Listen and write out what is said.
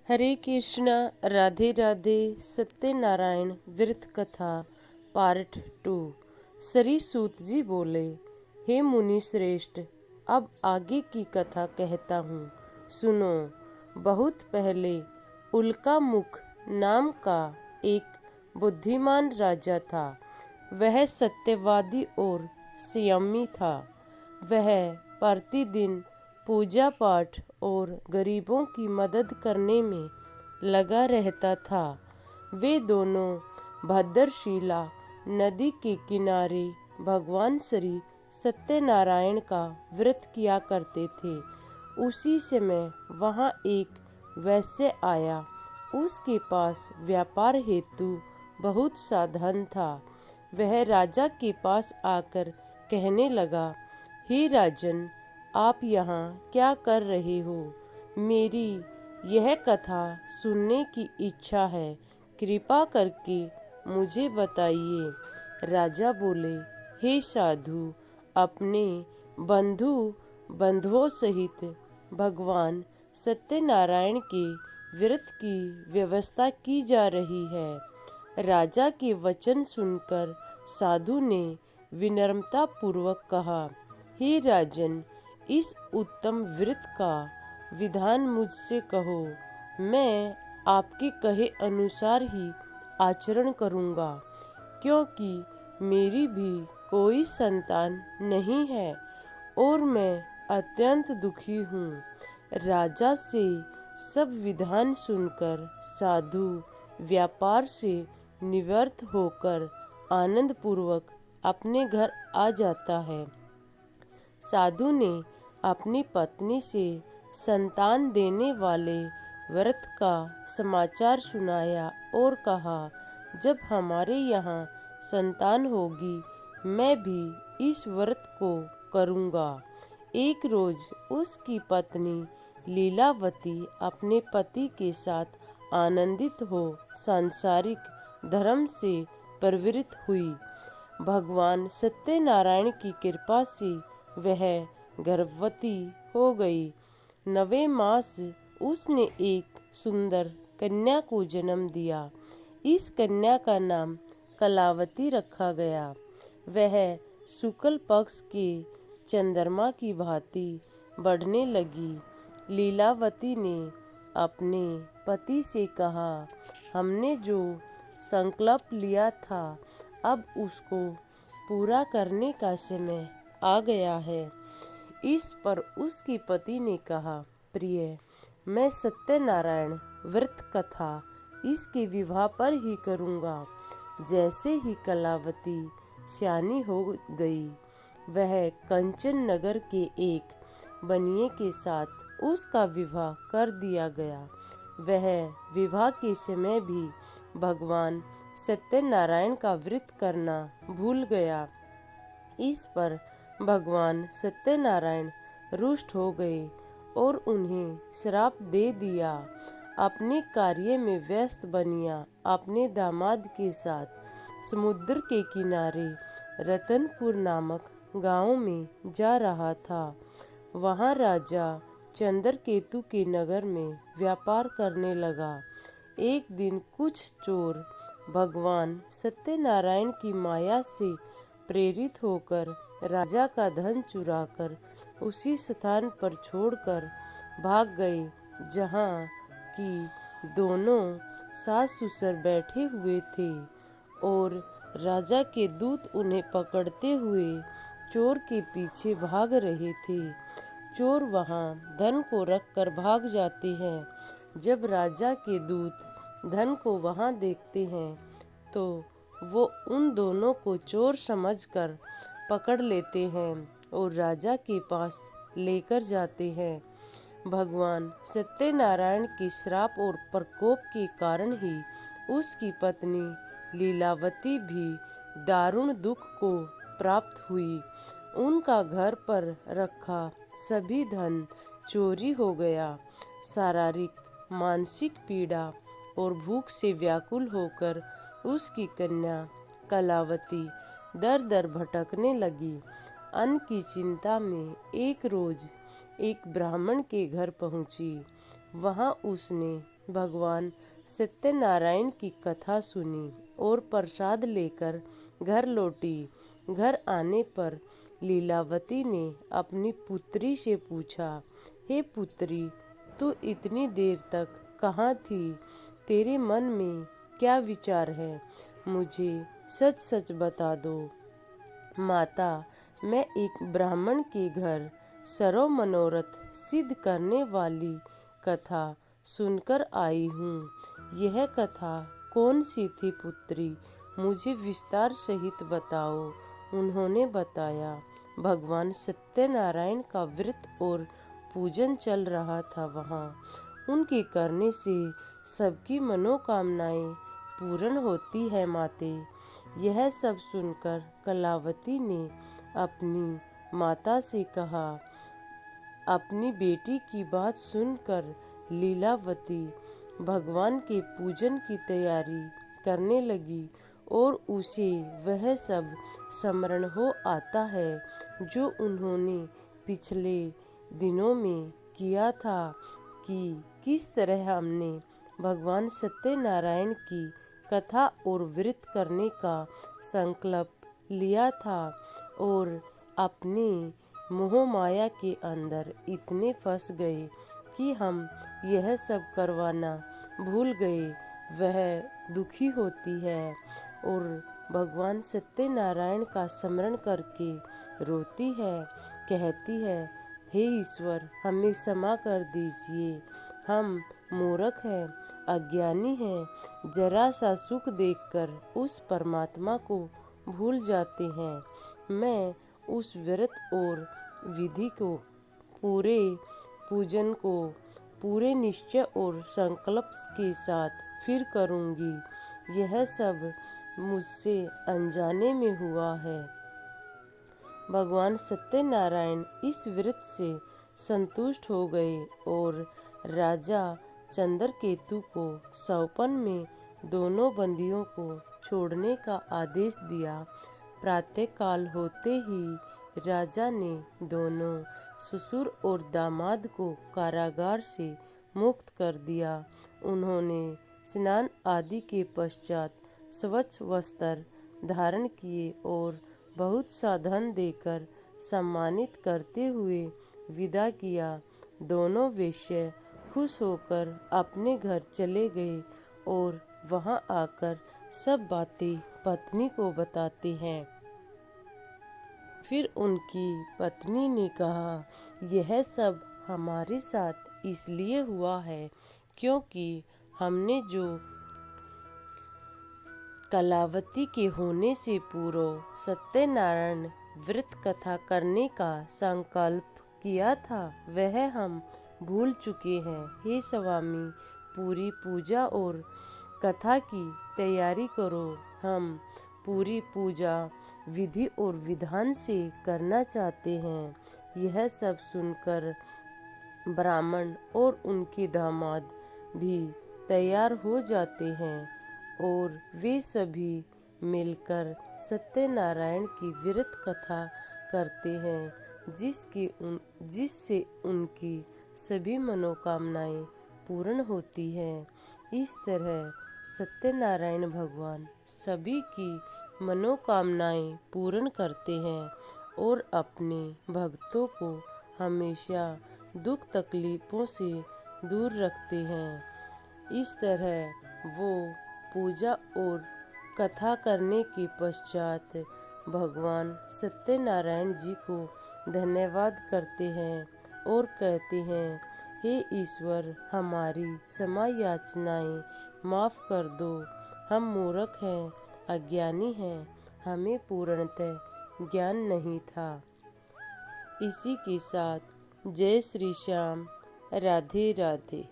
हरे कृष्णा, राधे राधे। सत्यनारायण व्रत कथा पार्ट 2। श्री सूत जी बोले, हे मुनि श्रेष्ठ, अब आगे की कथा कहता हूँ, सुनो। बहुत पहले उल्का मुख नाम का एक बुद्धिमान राजा था। वह सत्यवादी और संयमी था। वह प्रतिदिन पूजा पाठ और गरीबों की मदद करने में लगा रहता था। वे दोनों भद्रशिला नदी के किनारे भगवान श्री सत्यनारायण का व्रत किया करते थे। उसी समय वहाँ एक वैश्य आया। उसके पास व्यापार हेतु बहुत साधन था। वह राजा के पास आकर कहने लगा, हे राजन, आप यहाँ क्या कर रहे हो? मेरी यह कथा सुनने की इच्छा है, कृपा करके मुझे बताइए। राजा बोले, हे साधु, अपने बंधुओं सहित भगवान सत्यनारायण के व्रत की व्यवस्था की जा रही है। राजा के वचन सुनकर साधु ने विनम्रता पूर्वक कहा, हे राजन, इस उत्तम व्रत का विधान मुझसे कहो। मैं आपके कहे अनुसार ही आचरण करूँगा, क्योंकि मेरी भी कोई संतान नहीं है और मैं अत्यंत दुखी हूँ। राजा से सब विधान सुनकर साधु व्यापार से निवृत्त होकर आनंद पूर्वक अपने घर आ जाता है। साधु ने अपनी पत्नी से संतान देने वाले व्रत का समाचार सुनाया और कहा, जब हमारे यहाँ संतान होगी, मैं भी इस व्रत को करूँगा। एक रोज उसकी पत्नी लीलावती अपने पति के साथ आनंदित हो सांसारिक धर्म से प्रवृत्त हुई। भगवान सत्यनारायण की कृपा से वह गर्भवती हो गई। 9वें मास उसने एक सुंदर कन्या को जन्म दिया। इस कन्या का नाम कलावती रखा गया। वह शुक्ल पक्ष के चंद्रमा की भांति बढ़ने लगी। लीलावती ने अपने पति से कहा, हमने जो संकल्प लिया था, अब उसको पूरा करने का समय आ गया है। इस पर उसके पति ने कहा, प्रिय, मैं सत्यनारायण व्रत कथा इसके विवाह पर ही करूँगा। जैसे ही कलावती सयानी हो गई, वह कंचन नगर के एक बनिए के साथ उसका विवाह कर दिया गया। वह विवाह के समय भी भगवान सत्यनारायण का व्रत करना भूल गया। इस पर भगवान सत्यनारायण रुष्ट हो गए और उन्हें श्राप दे दिया। अपने कार्य में व्यस्त बनिया अपने दामाद के साथ समुद्र के किनारे रतनपुर नामक गांव में जा रहा था। वहां राजा चंद्रकेतु के नगर में व्यापार करने लगा। एक दिन कुछ चोर भगवान सत्यनारायण की माया से प्रेरित होकर राजा का धन चुराकर उसी स्थान पर छोड़कर भाग गए जहाँ कि दोनों सास ससुर बैठे हुए थे और राजा के दूत उन्हें पकड़ते हुए चोर के पीछे भाग रहे थे। चोर वहाँ धन को रखकर भाग जाते हैं। जब राजा के दूत धन को वहाँ देखते हैं तो वो उन दोनों को चोर समझकर पकड़ लेते हैं और राजा के पास लेकर जाते हैं। भगवान सत्यनारायण के श्राप और प्रकोप के कारण ही उसकी पत्नी लीलावती भी दारुण दुख को प्राप्त हुई। उनका घर पर रखा सभी धन चोरी हो गया। शारीरिक मानसिक पीड़ा और भूख से व्याकुल होकर उसकी कन्या कलावती दर दर भटकने लगी। अन्न की चिंता में एक रोज एक ब्राह्मण के घर पहुंची। वहां उसने भगवान सत्यनारायण की कथा सुनी और प्रसाद लेकर घर लौटी। घर आने पर लीलावती ने अपनी पुत्री से पूछा, हे पुत्री, तू इतनी देर तक कहाँ थी? तेरे मन में क्या विचार है? मुझे सच सच बता दो। माता, मैं एक ब्राह्मण के घर सर्व मनोरथ सिद्ध करने वाली कथा सुनकर आई हूँ। यह कथा कौन सी थी पुत्री? मुझे विस्तार सहित बताओ। उन्होंने बताया, भगवान सत्यनारायण का व्रत और पूजन चल रहा था वहाँ। उनके करने से सबकी मनोकामनाएं पूर्ण होती है माते। यह सब सुनकर कलावती ने अपनी माता से कहा। अपनी बेटी की बात सुनकर लीलावती भगवान के पूजन की तैयारी करने लगी और उसे वह सब स्मरण हो आता है जो उन्होंने पिछले दिनों में किया था कि किस तरह हमने भगवान सत्यनारायण की कथा और व्रत करने का संकल्प लिया था और अपने मोह माया के अंदर इतने फंस गए कि हम यह सब करवाना भूल गए। वह दुखी होती है और भगवान सत्यनारायण का स्मरण करके रोती है, कहती है, हे ईश्वर, हमें क्षमा कर दीजिए। हम मूर्ख हैं, अज्ञानी हैं, जरा सा सुख देखकर उस परमात्मा को भूल जाते हैं। मैं उस व्रत और विधि को, पूरे पूजन को पूरे निश्चय और संकल्प के साथ फिर करूँगी। यह सब मुझसे अनजाने में हुआ है। भगवान सत्यनारायण इस व्रत से संतुष्ट हो गए और राजा चंद्रकेतु को स्वप्न में दोनों बंदियों को छोड़ने का आदेश दिया। प्रातःकाल होते ही राजा ने दोनों ससुर और दामाद को कारागार से मुक्त कर दिया। उन्होंने स्नान आदि के पश्चात स्वच्छ वस्त्र धारण किए और बहुत सा धन देकर सम्मानित करते हुए विदा किया। दोनों वेश्या खुश होकर अपने घर चले गए और वहां आकर सब बातें पत्नी को बताते हैं। फिर उनकी पत्नी ने कहा, यह सब हमारे साथ इसलिए हुआ है क्योंकि हमने जो कलावती के होने से पूर्व सत्यनारायण व्रत कथा करने का संकल्प किया था वह हम भूल चुके हैं। हे स्वामी, पूरी पूजा और कथा की तैयारी करो। हम पूरी पूजा विधि और विधान से करना चाहते हैं। यह सब सुनकर ब्राह्मण और उनके दामाद भी तैयार हो जाते हैं और वे सभी मिलकर सत्यनारायण की व्रत कथा करते हैं जिससे उनकी सभी मनोकामनाएं पूर्ण होती हैं। इस तरह सत्यनारायण भगवान सभी की मनोकामनाएं पूर्ण करते हैं और अपने भक्तों को हमेशा दुख तकलीफों से दूर रखते हैं। इस तरह वो पूजा और कथा करने के पश्चात भगवान सत्यनारायण जी को धन्यवाद करते हैं और कहते हैं, हे ईश्वर, हमारी क्षमा याचनाएं माफ़ कर दो। हम मूर्ख हैं, अज्ञानी हैं, हमें पूर्णतः ज्ञान नहीं था। इसी के साथ जय श्री श्याम, राधे राधे।